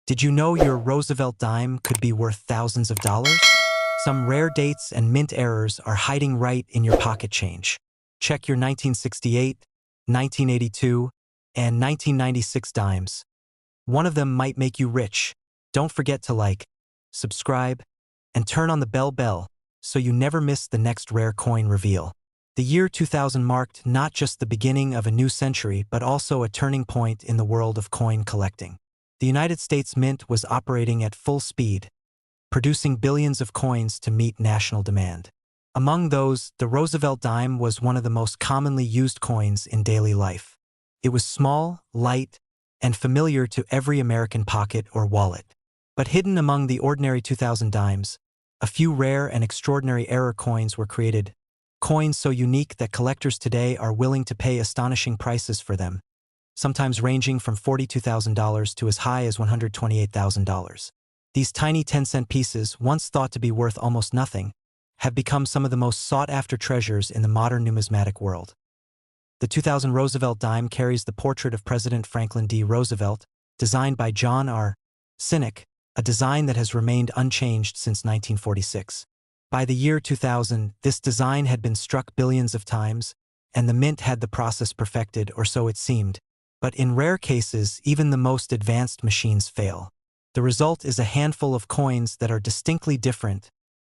Did you know your Roosevelt dime could be worth thousands of dollars? Some rare dates and mint errors are hiding right in your pocket change. Check your 1968, 1982, and 1996 dimes. One of them might make you rich. Don't forget to like, subscribe, and turn on the bell so you never miss the next rare coin reveal. The year 2000 marked not just the beginning of a new century but also a turning point in the world of coin collecting. The United States Mint was operating at full speed, producing billions of coins to meet national demand. Among those, the Roosevelt dime was one of the most commonly used coins in daily life. It was small, light, and familiar to every American pocket or wallet. But hidden among the ordinary 2000 dimes, a few rare and extraordinary error coins were created, coins so unique that collectors today are willing to pay astonishing prices for them, sometimes ranging from $42,000 to as high as $128,000. These tiny 10-cent pieces, once thought to be worth almost nothing, have become some of the most sought-after treasures in the modern numismatic world. The 2000 Roosevelt dime carries the portrait of President Franklin D. Roosevelt, designed by John R. Sinek, a design that has remained unchanged since 1946. By the year 2000, this design had been struck billions of times, and the mint had the process perfected, or so it seemed. But in rare cases, even the most advanced machines fail. The result is a handful of coins that are distinctly different,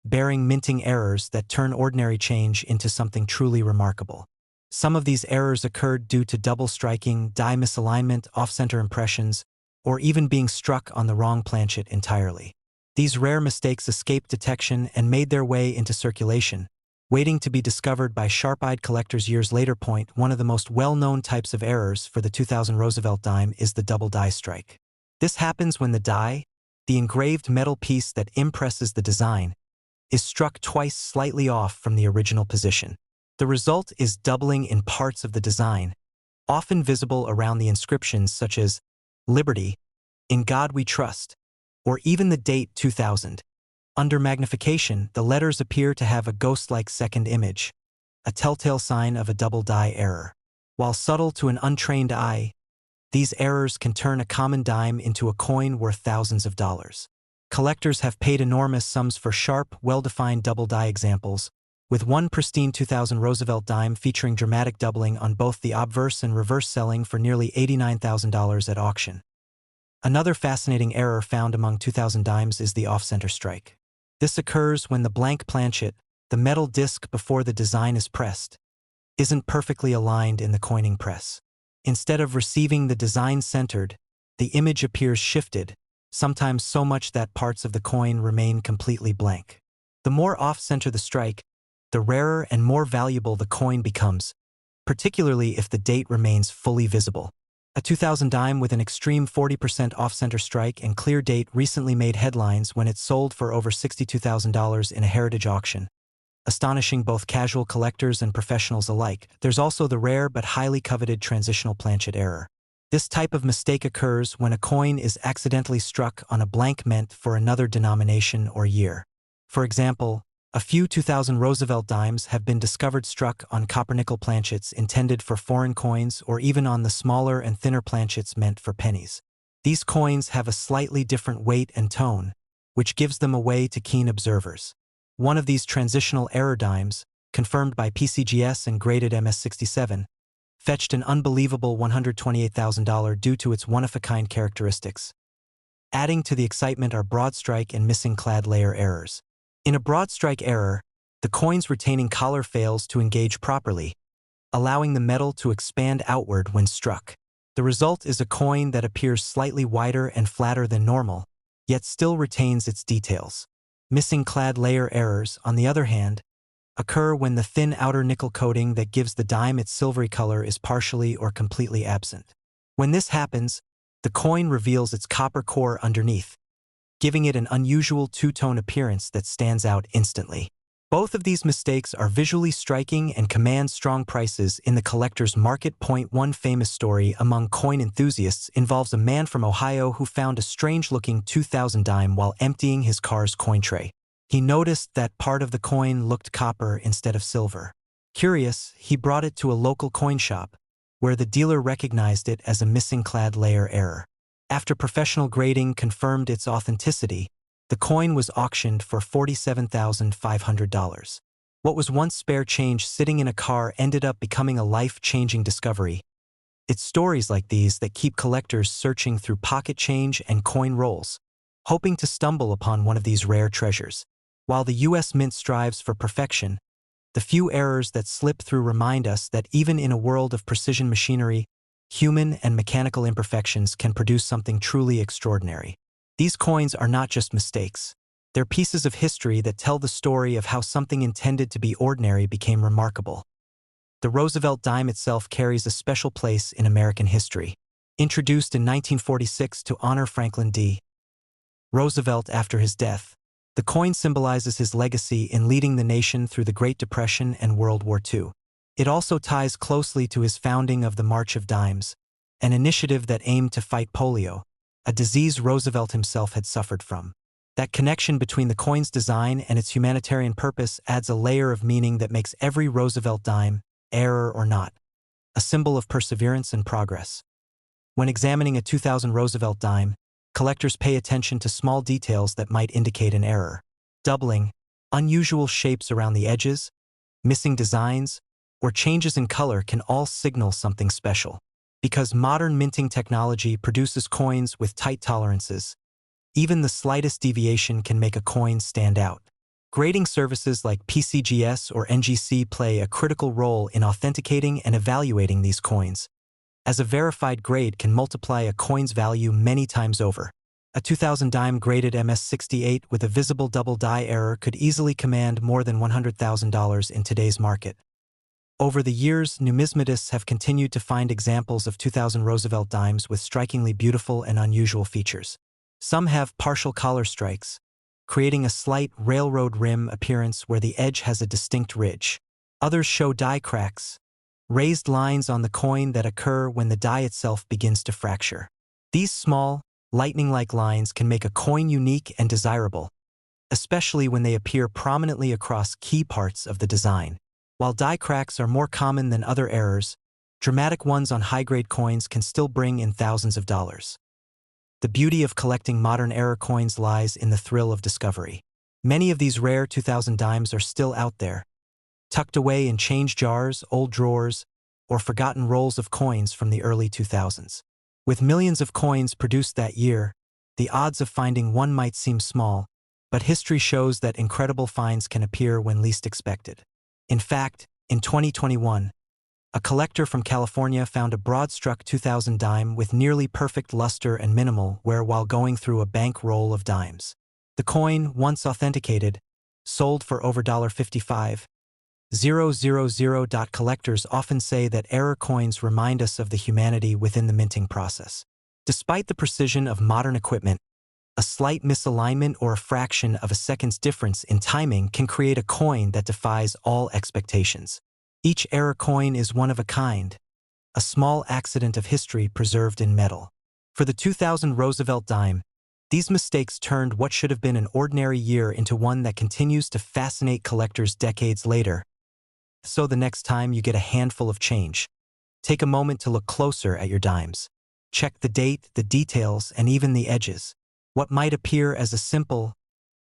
bearing minting errors that turn ordinary change into something truly remarkable. Some of these errors occurred due to double striking, die misalignment, off-center impressions, or even being struck on the wrong planchet entirely. These rare mistakes escaped detection and made their way into circulation, waiting to be discovered by sharp-eyed collectors years later. One of the most well-known types of errors for the 2000 Roosevelt dime is the double die strike. This happens when the die, the engraved metal piece that impresses the design, is struck twice slightly off from the original position. The result is doubling in parts of the design, often visible around the inscriptions such as Liberty, In God We Trust, or even the date 2000. Under magnification, the letters appear to have a ghost-like second image, a telltale sign of a double die error. While subtle to an untrained eye, these errors can turn a common dime into a coin worth thousands of dollars. Collectors have paid enormous sums for sharp, well-defined double die examples, with one pristine 2000 Roosevelt dime featuring dramatic doubling on both the obverse and reverse, selling for nearly $89,000 at auction. Another fascinating error found among 2000 dimes is the off-center strike. This occurs when the blank planchet, the metal disc before the design is pressed, isn't perfectly aligned in the coining press. Instead of receiving the design centered, the image appears shifted, sometimes so much that parts of the coin remain completely blank. The more off-center the strike, the rarer and more valuable the coin becomes, particularly if the date remains fully visible. A 2000 dime with an extreme 40% off-center strike and clear date recently made headlines when it sold for over $62,000 in a heritage auction, astonishing both casual collectors and professionals alike. There's also the rare but highly coveted transitional planchet error. This type of mistake occurs when a coin is accidentally struck on a blank meant for another denomination or year. For example, a few 2000 Roosevelt dimes have been discovered struck on copper-nickel planchets intended for foreign coins, or even on the smaller and thinner planchets meant for pennies. These coins have a slightly different weight and tone, which gives them away to keen observers. One of these transitional error dimes, confirmed by PCGS and graded MS67, fetched an unbelievable $128,000 due to its one-of-a-kind characteristics. Adding to the excitement are broad strike and missing clad layer errors. In a broad strike error, the coin's retaining collar fails to engage properly, allowing the metal to expand outward when struck. The result is a coin that appears slightly wider and flatter than normal, yet still retains its details. Missing clad layer errors, on the other hand, occur when the thin outer nickel coating that gives the dime its silvery color is partially or completely absent. When this happens, the coin reveals its copper core underneath, giving it an unusual two-tone appearance that stands out instantly. Both of these mistakes are visually striking and command strong prices in the collector's market. One famous story among coin enthusiasts involves a man from Ohio who found a strange-looking 2000 dime while emptying his car's coin tray. He noticed that part of the coin looked copper instead of silver. Curious, he brought it to a local coin shop, where the dealer recognized it as a missing clad layer error. After professional grading confirmed its authenticity, the coin was auctioned for $47,500. What was once spare change sitting in a car ended up becoming a life-changing discovery. It's stories like these that keep collectors searching through pocket change and coin rolls, hoping to stumble upon one of these rare treasures. While the U.S. Mint strives for perfection, the few errors that slip through remind us that even in a world of precision machinery, human and mechanical imperfections can produce something truly extraordinary. These coins are not just mistakes. They're pieces of history that tell the story of how something intended to be ordinary became remarkable. The Roosevelt dime itself carries a special place in American history. Introduced in 1946 to honor Franklin D. Roosevelt after his death, the coin symbolizes his legacy in leading the nation through the Great Depression and World War II. It also ties closely to his founding of the March of Dimes, an initiative that aimed to fight polio, a disease Roosevelt himself had suffered from. That connection between the coin's design and its humanitarian purpose adds a layer of meaning that makes every Roosevelt dime, error or not, a symbol of perseverance and progress. When examining a 2000 Roosevelt dime, collectors pay attention to small details that might indicate an error. Doubling, unusual shapes around the edges, missing designs, or changes in color can all signal something special. Because modern minting technology produces coins with tight tolerances, even the slightest deviation can make a coin stand out. Grading services like PCGS or NGC play a critical role in authenticating and evaluating these coins, as a verified grade can multiply a coin's value many times over. A 2000 dime graded MS68 with a visible double die error could easily command more than $100,000 in today's market. Over the years, numismatists have continued to find examples of 2000 Roosevelt dimes with strikingly beautiful and unusual features. Some have partial collar strikes, creating a slight railroad rim appearance where the edge has a distinct ridge. Others show die cracks, raised lines on the coin that occur when the die itself begins to fracture. These small, lightning-like lines can make a coin unique and desirable, especially when they appear prominently across key parts of the design. While die cracks are more common than other errors, dramatic ones on high-grade coins can still bring in thousands of dollars. The beauty of collecting modern error coins lies in the thrill of discovery. Many of these rare 2000 dimes are still out there, tucked away in change jars, old drawers, or forgotten rolls of coins from the early 2000s. With millions of coins produced that year, the odds of finding one might seem small, but history shows that incredible finds can appear when least expected. In fact, in 2021, a collector from California found a broad-struck 2000 dime with nearly perfect luster and minimal wear while going through a bank roll of dimes. The coin, once authenticated, sold for over $55,000. Collectors often say that error coins remind us of the humanity within the minting process. Despite the precision of modern equipment, a slight misalignment or a fraction of a second's difference in timing can create a coin that defies all expectations. Each error coin is one of a kind, a small accident of history preserved in metal. For the 2000 Roosevelt dime, these mistakes turned what should have been an ordinary year into one that continues to fascinate collectors decades later. So the next time you get a handful of change, take a moment to look closer at your dimes. Check the date, the details, and even the edges. What might appear as a simple,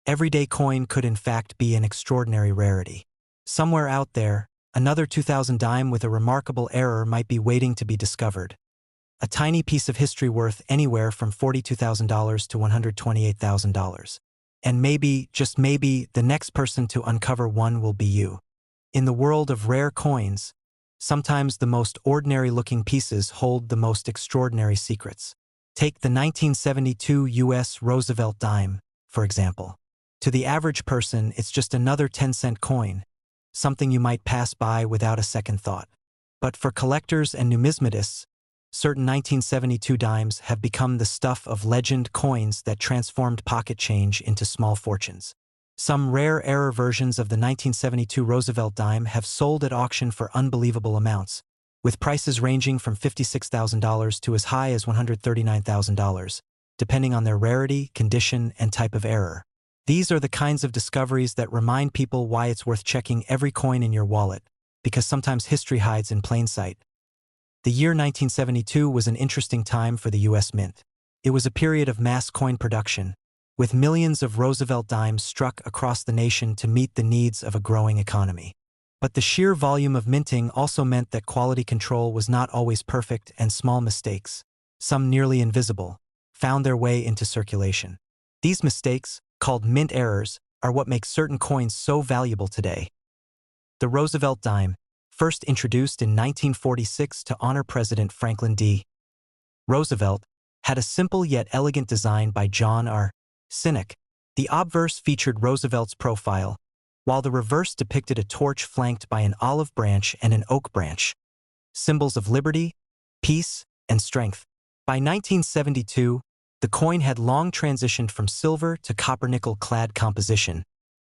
everyday coin could in fact be an extraordinary rarity. Somewhere out there, another 2000 dime with a remarkable error might be waiting to be discovered. A tiny piece of history worth anywhere from $42,000 to $128,000. And maybe, just maybe, the next person to uncover one will be you. In the world of rare coins, sometimes the most ordinary-looking pieces hold the most extraordinary secrets. Take the 1972 U.S. Roosevelt dime, for example. To the average person, it's just another 10-cent coin, something you might pass by without a second thought. But for collectors and numismatists, certain 1972 dimes have become the stuff of legend, coins that transformed pocket change into small fortunes. Some rare error versions of the 1972 Roosevelt dime have sold at auction for unbelievable amounts, with prices ranging from $56,000 to as high as $139,000, depending on their rarity, condition, and type of error. These are the kinds of discoveries that remind people why it's worth checking every coin in your wallet, because sometimes history hides in plain sight. The year 1972 was an interesting time for the U.S. Mint. It was a period of mass coin production, with millions of Roosevelt dimes struck across the nation to meet the needs of a growing economy. But the sheer volume of minting also meant that quality control was not always perfect, and small mistakes, some nearly invisible, found their way into circulation. These mistakes, called mint errors, are what make certain coins so valuable today. The Roosevelt dime, first introduced in 1946 to honor President Franklin D. Roosevelt, had a simple yet elegant design by John R. Sinek. The obverse featured Roosevelt's profile, while the reverse depicted a torch flanked by an olive branch and an oak branch, symbols of liberty, peace, and strength. By 1972, the coin had long transitioned from silver to copper-nickel-clad composition,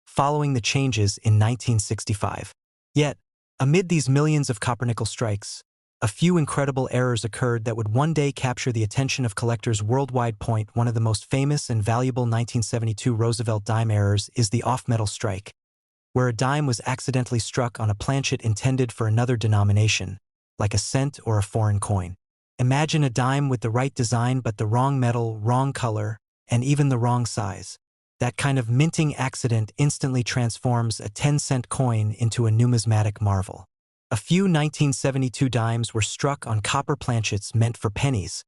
following the changes in 1965. Yet, amid these millions of copper-nickel strikes, a few incredible errors occurred that would one day capture the attention of collectors worldwide. One of the most famous and valuable 1972 Roosevelt dime errors is the off-metal strike, where a dime was accidentally struck on a planchet intended for another denomination, like a cent or a foreign coin. Imagine a dime with the right design but the wrong metal, wrong color, and even the wrong size. That kind of minting accident instantly transforms a 10-cent coin into a numismatic marvel. A few 1972 dimes were struck on copper planchets meant for pennies,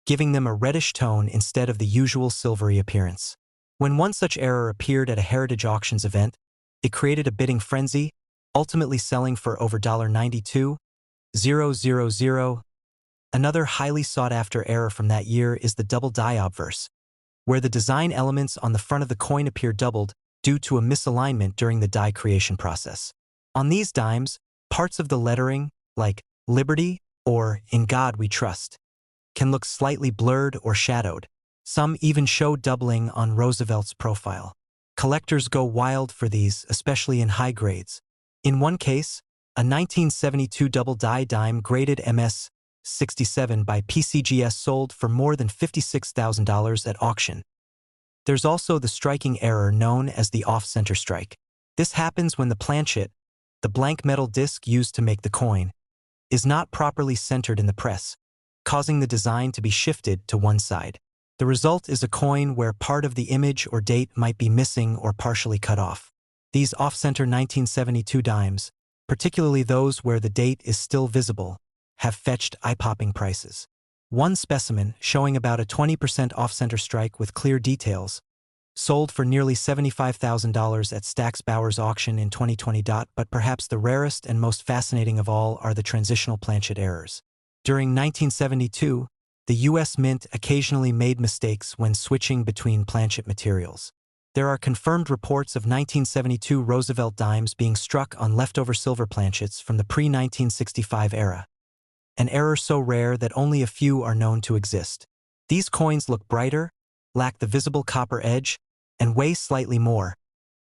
giving them a reddish tone instead of the usual silvery appearance. When one such error appeared at a Heritage Auctions event, it created a bidding frenzy, ultimately selling for over $92,000. Another highly sought-after error from that year is the double die obverse, where the design elements on the front of the coin appear doubled due to a misalignment during the die creation process. On these dimes, parts of the lettering, like Liberty or In God We Trust, can look slightly blurred or shadowed. Some even show doubling on Roosevelt's profile. Collectors go wild for these, especially in high grades. In one case, a 1972 double die dime graded MS 67 by PCGS sold for more than $56,000 at auction. There's also the striking error known as the off-center strike. This happens when the planchet, the blank metal disc used to make the coin, is not properly centered in the press, causing the design to be shifted to one side. The result is a coin where part of the image or date might be missing or partially cut off. These off-center 1972 dimes, particularly those where the date is still visible, have fetched eye-popping prices. One specimen, showing about a 20% off-center strike with clear details, sold for nearly $75,000 at Stack's Bowers auction in 2020. But perhaps the rarest and most fascinating of all are the transitional planchet errors. During 1972, the U.S. Mint occasionally made mistakes when switching between planchet materials. There are confirmed reports of 1972 Roosevelt dimes being struck on leftover silver planchets from the pre-1965 era, an error so rare that only a few are known to exist. These coins look brighter, lack the visible copper edge, and weigh slightly more,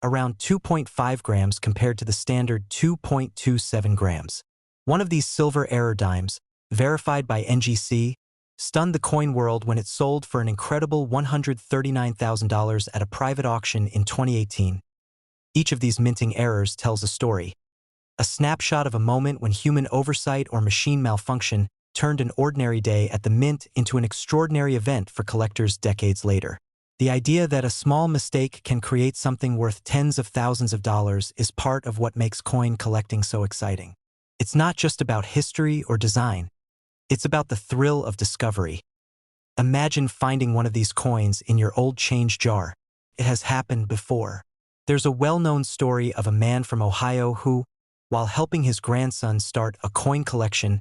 around 2.5 grams compared to the standard 2.27 grams. One of these silver error dimes, verified by NGC, stunned the coin world when it sold for an incredible $139,000 at a private auction in 2018. Each of these minting errors tells a story, a snapshot of a moment when human oversight or machine malfunction turned an ordinary day at the mint into an extraordinary event for collectors decades later. The idea that a small mistake can create something worth tens of thousands of dollars is part of what makes coin collecting so exciting. It's not just about history or design. It's about the thrill of discovery. Imagine finding one of these coins in your old change jar. It has happened before. There's a well-known story of a man from Ohio who, while helping his grandson start a coin collection,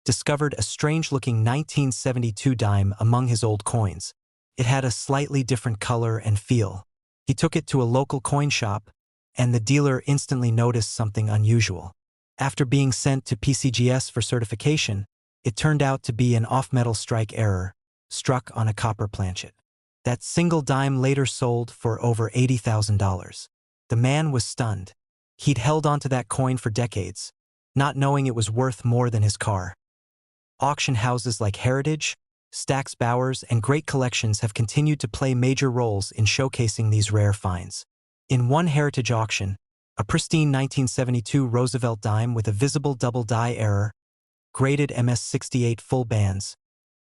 discovered a strange-looking 1972 dime among his old coins. It had a slightly different color and feel. He took it to a local coin shop, and the dealer instantly noticed something unusual. After being sent to PCGS for certification, it turned out to be an off-metal strike error, struck on a copper planchet. That single dime later sold for over $80,000. The man was stunned. He'd held onto that coin for decades, not knowing it was worth more than his car. Auction houses like Heritage, Stack's Bowers, and Great Collections have continued to play major roles in showcasing these rare finds. In one Heritage auction, a pristine 1972 Roosevelt dime with a visible double die error, graded MS-68 full bands,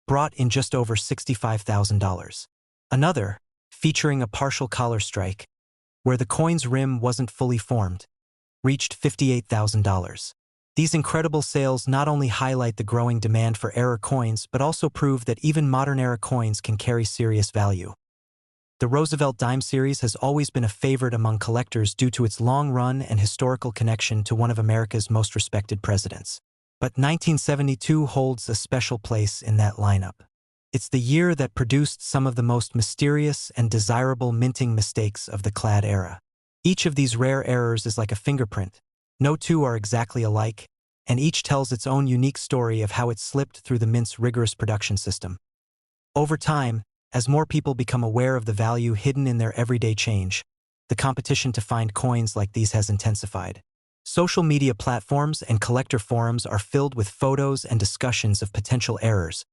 brought in just over $65,000. Another, featuring a partial collar strike, where the coin's rim wasn't fully formed, reached $58,000. These incredible sales not only highlight the growing demand for error coins, but also prove that even modern-era coins can carry serious value. The Roosevelt dime series has always been a favorite among collectors due to its long run and historical connection to one of America's most respected presidents. But 1972 holds a special place in that lineup. It's the year that produced some of the most mysterious and desirable minting mistakes of the clad era. Each of these rare errors is like a fingerprint. No two are exactly alike, and each tells its own unique story of how it slipped through the mint's rigorous production system. Over time, as more people become aware of the value hidden in their everyday change, the competition to find coins like these has intensified. Social media platforms and collector forums are filled with photos and discussions of potential errors,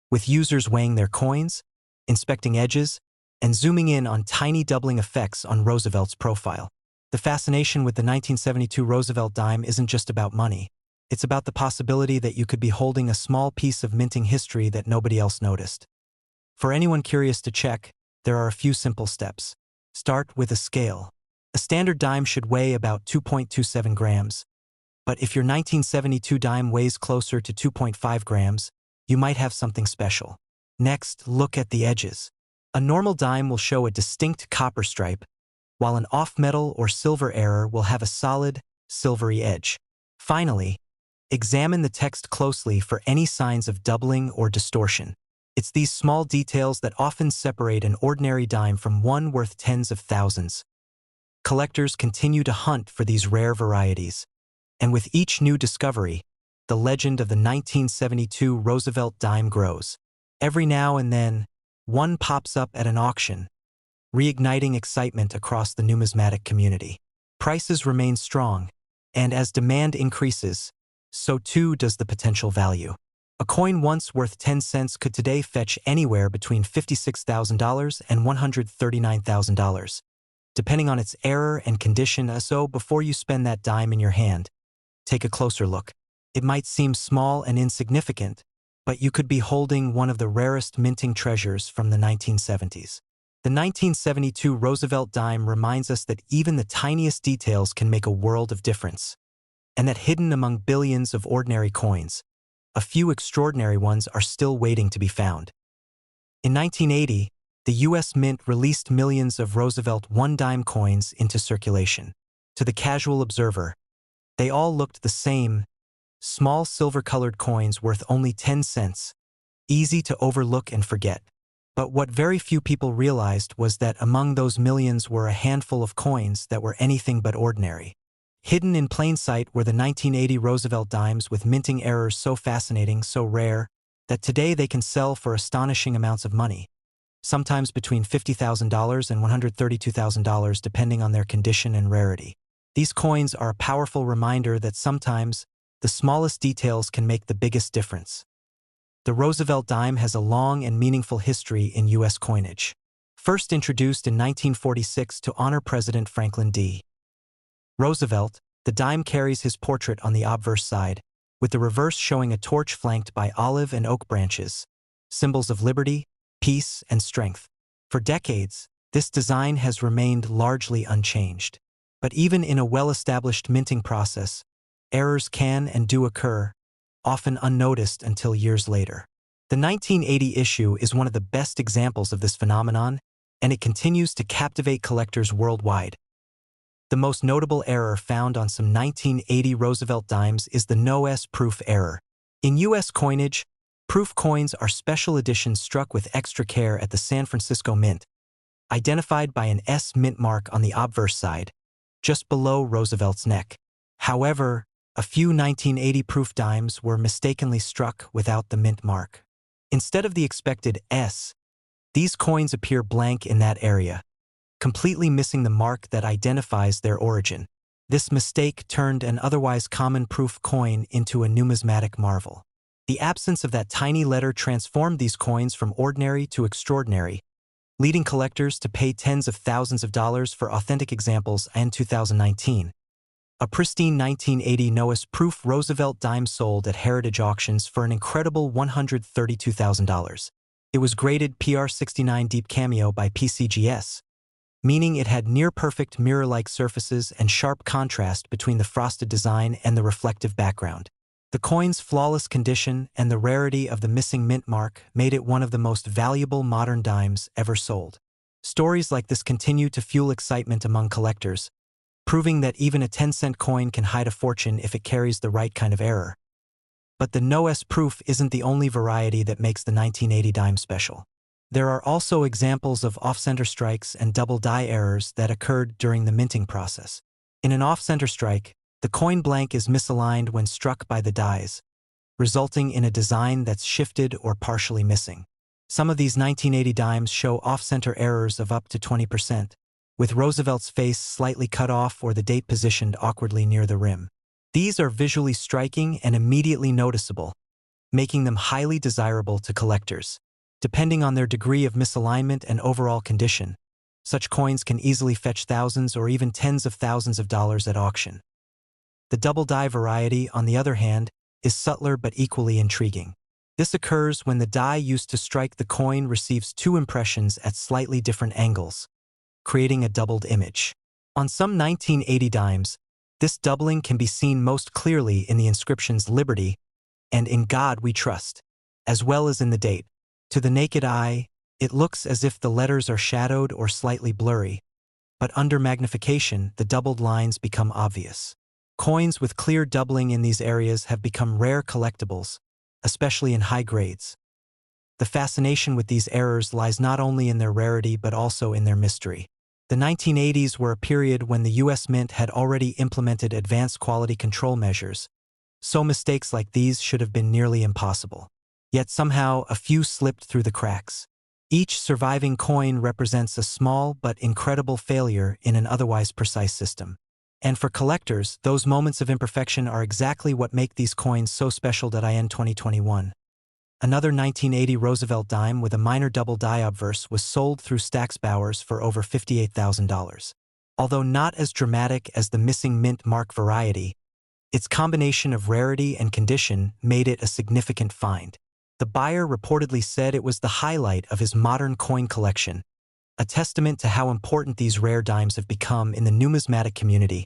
with users weighing their coins, inspecting edges, and zooming in on tiny doubling effects on Roosevelt's profile. The fascination with the 1972 Roosevelt dime isn't just about money. It's about the possibility that you could be holding a small piece of minting history that nobody else noticed. For anyone curious to check, there are a few simple steps. Start with a scale. A standard dime should weigh about 2.27 grams. But if your 1972 dime weighs closer to 2.5 grams, you might have something special. Next, look at the edges. A normal dime will show a distinct copper stripe, while an off-metal or silver error will have a solid, silvery edge. Finally, examine the text closely for any signs of doubling or distortion. It's these small details that often separate an ordinary dime from one worth tens of thousands. Collectors continue to hunt for these rare varieties, and with each new discovery, the legend of the 1972 Roosevelt dime grows. Every now and then, one pops up at an auction, reigniting excitement across the numismatic community. Prices remain strong, and as demand increases, so too does the potential value. A coin once worth 10 cents could today fetch anywhere between $56,000 and $139,000, depending on its error and condition. So before you spend that dime in your hand, take a closer look. It might seem small and insignificant, but you could be holding one of the rarest minting treasures from the 1970s. The 1972 Roosevelt dime reminds us that even the tiniest details can make a world of difference, and that hidden among billions of ordinary coins, a few extraordinary ones are still waiting to be found. In 1980, the U.S. Mint released millions of Roosevelt one-dime coins into circulation. To the casual observer, they all looked the same: small silver-colored coins worth only 10 cents, easy to overlook and forget. But what very few people realized was that among those millions were a handful of coins that were anything but ordinary. Hidden in plain sight were the 1980 Roosevelt dimes with minting errors so fascinating, so rare, that today they can sell for astonishing amounts of money, sometimes between $50,000 and $132,000 depending on their condition and rarity. These coins are a powerful reminder that sometimes the smallest details can make the biggest difference. The Roosevelt dime has a long and meaningful history in U.S. coinage. First introduced in 1946 to honor President Franklin D. Roosevelt, the dime carries his portrait on the obverse side, with the reverse showing a torch flanked by olive and oak branches, symbols of liberty, peace, and strength. For decades, this design has remained largely unchanged. But even in a well-established minting process, errors can and do occur, often unnoticed until years later. The 1980 issue is one of the best examples of this phenomenon, and it continues to captivate collectors worldwide. The most notable error found on some 1980 Roosevelt dimes is the no-S proof error. In U.S. coinage, proof coins are special editions struck with extra care at the San Francisco Mint, identified by an S mint mark on the obverse side, just below Roosevelt's neck. However, a few 1980 proof dimes were mistakenly struck without the mint mark. Instead of the expected S, these coins appear blank in that area, completely missing the mark that identifies their origin. This mistake turned an otherwise common proof coin into a numismatic marvel. The absence of that tiny letter transformed these coins from ordinary to extraordinary, leading collectors to pay tens of thousands of dollars for authentic examples. In 2019, A pristine 1980 Noah's-proof Roosevelt dime sold at Heritage Auctions for an incredible $132,000. It was graded PR69 Deep Cameo by PCGS, meaning it had near-perfect mirror-like surfaces and sharp contrast between the frosted design and the reflective background. The coin's flawless condition and the rarity of the missing mint mark made it one of the most valuable modern dimes ever sold. Stories like this continue to fuel excitement among collectors, proving that even a 10-cent coin can hide a fortune if it carries the right kind of error. But the no-S proof isn't the only variety that makes the 1980 dime special. There are also examples of off-center strikes and double die errors that occurred during the minting process. In an off-center strike, the coin blank is misaligned when struck by the dies, resulting in a design that's shifted or partially missing. Some of these 1980 dimes show off-center errors of up to 20%, with Roosevelt's face slightly cut off or the date positioned awkwardly near the rim. These are visually striking and immediately noticeable, making them highly desirable to collectors. Depending on their degree of misalignment and overall condition, such coins can easily fetch thousands or even tens of thousands of dollars at auction. The double die variety, on the other hand, is subtler but equally intriguing. This occurs when the die used to strike the coin receives two impressions at slightly different angles, creating a doubled image. On some 1980 dimes, this doubling can be seen most clearly in the inscriptions Liberty and In God We Trust, as well as in the date. To the naked eye, it looks as if the letters are shadowed or slightly blurry, but under magnification, the doubled lines become obvious. Coins with clear doubling in these areas have become rare collectibles, especially in high grades. The fascination with these errors lies not only in their rarity but also in their mystery. The 1980s were a period when the U.S. Mint had already implemented advanced quality control measures, so mistakes like these should have been nearly impossible. Yet somehow a few slipped through the cracks. Each surviving coin represents a small but incredible failure in an otherwise precise system. And for collectors, those moments of imperfection are exactly what make these coins so special. In 2021, another 1980 Roosevelt dime with a minor double die obverse was sold through Stack's Bowers for over $58,000. Although not as dramatic as the missing mint mark variety, its combination of rarity and condition made it a significant find. The buyer reportedly said it was the highlight of his modern coin collection, a testament to how important these rare dimes have become in the numismatic community.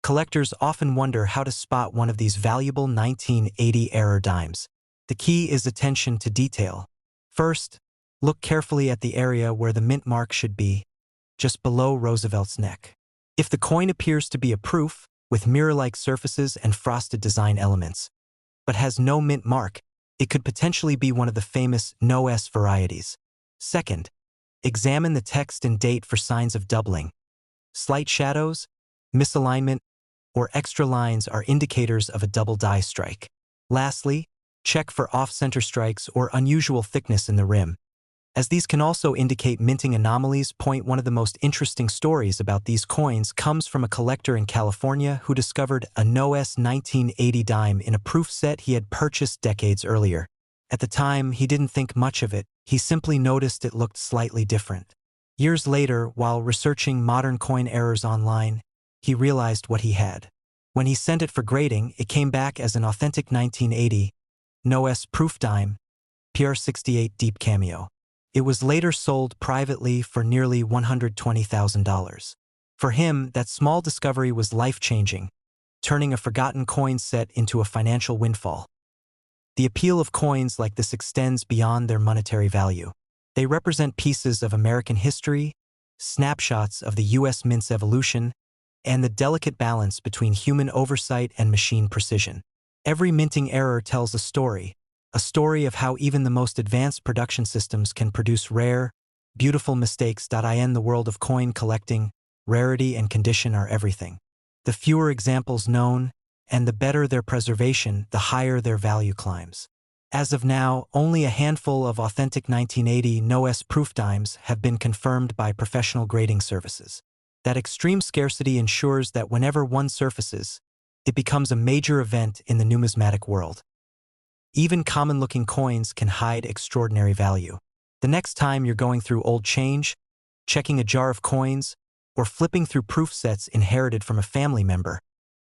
Collectors often wonder how to spot one of these valuable 1980 era dimes. The key is attention to detail. First, look carefully at the area where the mint mark should be, just below Roosevelt's neck. If the coin appears to be a proof, with mirror-like surfaces and frosted design elements, but has no mint mark, it could potentially be one of the famous no-S varieties. Second, examine the text and date for signs of doubling. Slight shadows, misalignment, or extra lines are indicators of a double die strike. Lastly, check for off-center strikes or unusual thickness in the rim, as these can also indicate minting anomalies. One of the most interesting stories about these coins comes from a collector in California who discovered a no-S 1980 dime in a proof set he had purchased decades earlier. At the time, he didn't think much of it, he simply noticed it looked slightly different. Years later, while researching modern coin errors online, he realized what he had. When he sent it for grading, it came back as an authentic 1980 no-S proof dime, PR68 Deep Cameo. It was later sold privately for nearly $120,000. For him, that small discovery was life-changing, turning a forgotten coin set into a financial windfall. The appeal of coins like this extends beyond their monetary value. They represent pieces of American history, snapshots of the U.S. Mint's evolution, and the delicate balance between human oversight and machine precision. Every minting error tells a story of how even the most advanced production systems can produce rare, beautiful mistakes. In the world of coin collecting, rarity and condition are everything. The fewer examples known, and the better their preservation, the higher their value climbs. As of now, only a handful of authentic 1980 no-S proof dimes have been confirmed by professional grading services. That extreme scarcity ensures that whenever one surfaces, it becomes a major event in the numismatic world. Even common-looking coins can hide extraordinary value. The next time you're going through old change, checking a jar of coins, or flipping through proof sets inherited from a family member,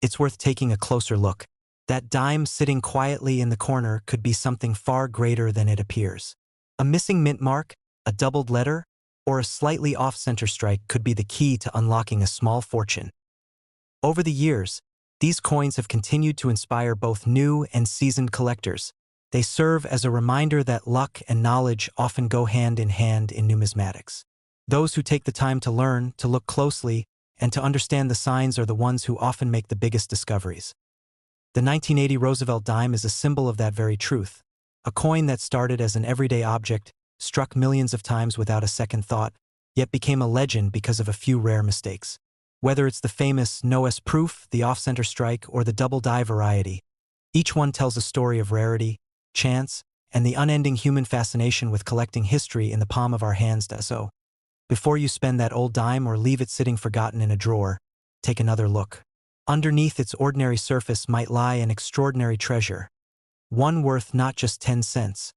it's worth taking a closer look. That dime sitting quietly in the corner could be something far greater than it appears. A missing mint mark, a doubled letter, or a slightly off-center strike could be the key to unlocking a small fortune. Over the years, these coins have continued to inspire both new and seasoned collectors. They serve as a reminder that luck and knowledge often go hand in hand in numismatics. Those who take the time to learn, to look closely, and to understand the signs are the ones who often make the biggest discoveries. The 1980 Roosevelt dime is a symbol of that very truth. A coin that started as an everyday object, struck millions of times without a second thought, yet became a legend because of a few rare mistakes. Whether it's the famous no-S proof, the off-center strike, or the double die variety, each one tells a story of rarity, chance, and the unending human fascination with collecting history in the palm of our hands. So, before you spend that old dime or leave it sitting forgotten in a drawer, take another look. Underneath its ordinary surface might lie an extraordinary treasure, one worth not just 10 cents,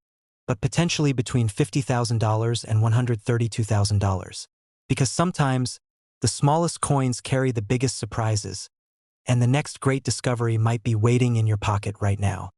but potentially between $50,000 and $132,000. Because sometimes, the smallest coins carry the biggest surprises, and the next great discovery might be waiting in your pocket right now.